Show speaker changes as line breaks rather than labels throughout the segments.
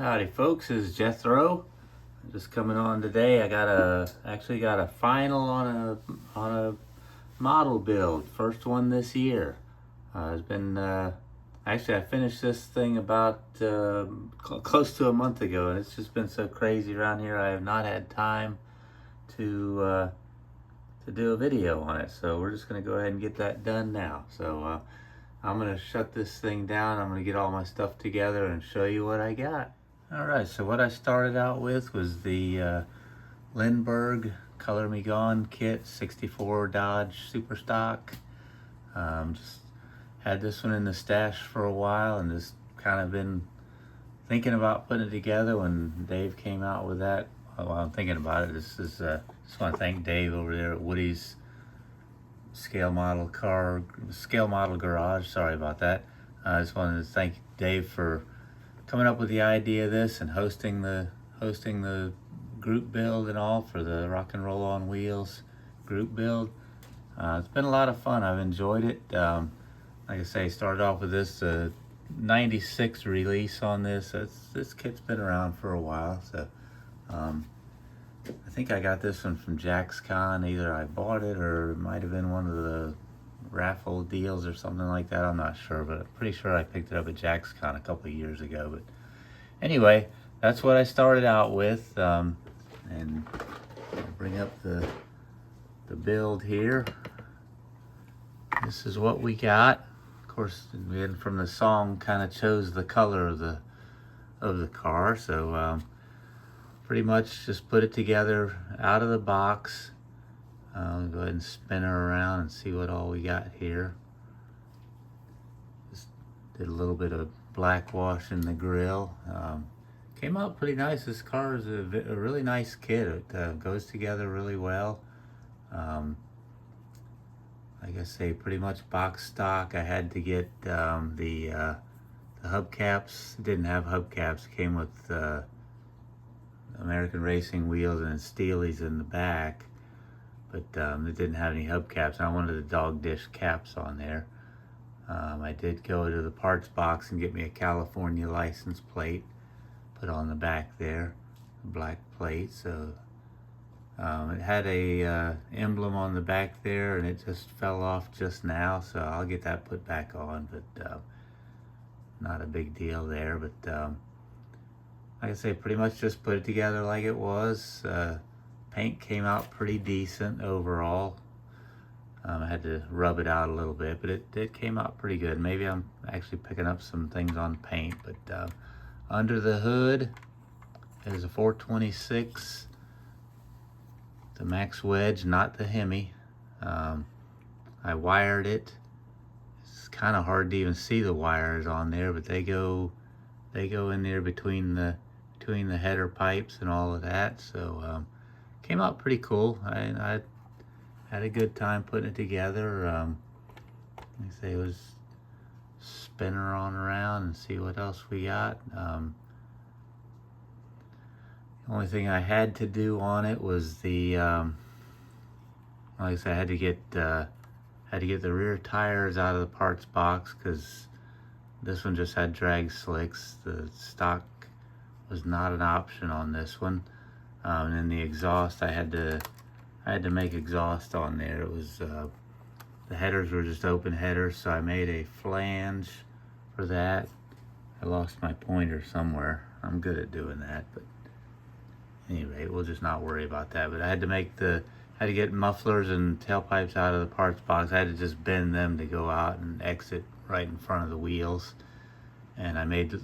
Howdy folks, this is Jethro. Just coming on today. Actually got a final on a model build, first one this year. It's been actually I finished this thing about close to a month ago, and it's just been so crazy around here. I have not had time to do a video on it, so we're just gonna go ahead and get that done now. So I'm gonna shut this thing down. I'm gonna get all my stuff together and show you what I got. All right, so what I started out with was the Lindberg Color Me Gone kit, 64 Dodge Super Stock. Just had this one in the stash for a while and just kind of been thinking about putting it together when Dave came out with that. While I'm thinking about it, just want to thank Dave over there at Woody's Scale Model Garage. Sorry about that. I just wanted to thank Dave for coming up with the idea of this and hosting the group build and all for the Rock and Roll on Wheels group build. It's been a lot of fun. I've enjoyed it. Like I say, started off with this 96 release on this. This kit's been around for a while, so I think I got this one from Jack's Con. Either I bought it or it might have been one of the raffle deals or something like that. I'm not sure, but I'm pretty sure I picked it up at Jack's Con a couple of years ago. But anyway, that's what I started out with. And I'll bring up the build here. This is what we got. Of course, we had from the song kind of chose the color of the car. So pretty much just put it together out of the box. I'll go ahead and spin her around and see what all we got here. Just did a little bit of black wash in the grill. Came out pretty nice. This car is a really nice kit. It goes together really well. Like I say, pretty much box stock. I had to get the hubcaps. It didn't have hubcaps. It came with American Racing wheels and Steely's in the back. But it didn't have any hubcaps. I wanted the dog dish caps on there. I did go to the parts box and get me a California license plate, put on the back there, a black plate. So it had a emblem on the back there, and it just fell off just now. So I'll get that put back on, but not a big deal there. But like I say, pretty much just put it together like it was. Paint came out pretty decent overall. I had to rub it out a little bit, but it came out pretty good. Maybe I'm actually picking up some things on paint, but under the hood is a 426, the Max Wedge, not the Hemi. I wired it. It's kind of hard to even see the wires on there, but they go in there between the header pipes and all of that. So came out pretty cool. I had a good time putting it together. Like I say, it was spin her on around and see what else we got. The only thing I had to do on it was the like I said, I had to get the rear tires out of the parts box because this one just had drag slicks. The stock was not an option on this one. And then the exhaust, I had to make exhaust on there. It was the headers were just open headers, so I made a flange for that. I lost my pointer somewhere. I'm good at doing that, but anyway, we'll just not worry about that. But I had to get mufflers and tailpipes out of the parts box. I had to just bend them to go out and exit right in front of the wheels. And I made the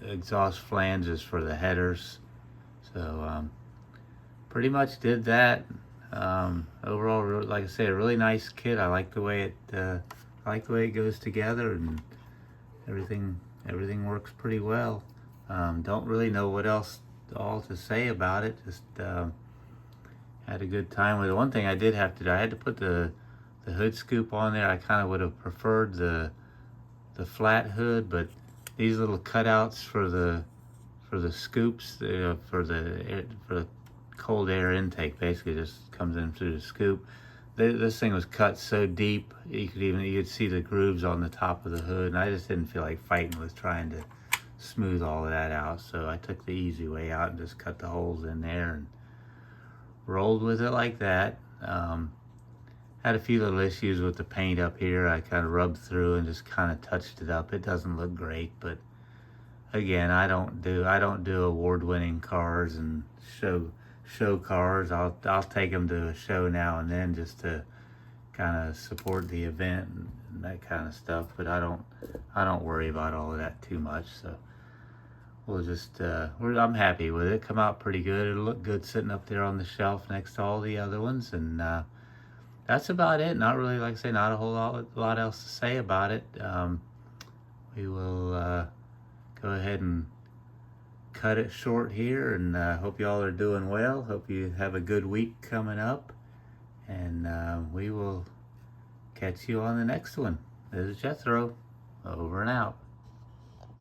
exhaust flanges for the headers. So pretty much did that. Overall, like I say, a really nice kit. I like the way it goes together, and everything works pretty well. Don't really know what else all to say about it. Just had a good time with it. One thing I did have to do, I had to put the hood scoop on there. I kind of would have preferred the flat hood, but these little cutouts for the scoops, for the cold air intake, basically just comes in through the scoop. This thing was cut so deep you could see the grooves on the top of the hood, and I just didn't feel like fighting with trying smooth all of that out. So I took the easy way out and just cut the holes in there and rolled with it like that. Had a few little issues with the paint up here. I kind of rubbed through and just kind of touched it up. It doesn't look great, but again, I don't do award-winning cars and show cars. I'll take them to a show now and then just to kind of support the event and that kind of stuff. But I don't worry about all of that too much. So we'll just I'm happy with it. Come out pretty good. It'll look good sitting up there on the shelf next to all the other ones, and that's about it. Not really, like I say, not a whole lot else to say about it. We will go ahead and cut it short here, and hope y'all are doing well. Hope you have a good week coming up, and we will catch you on the next one. This is Jethro, over and out.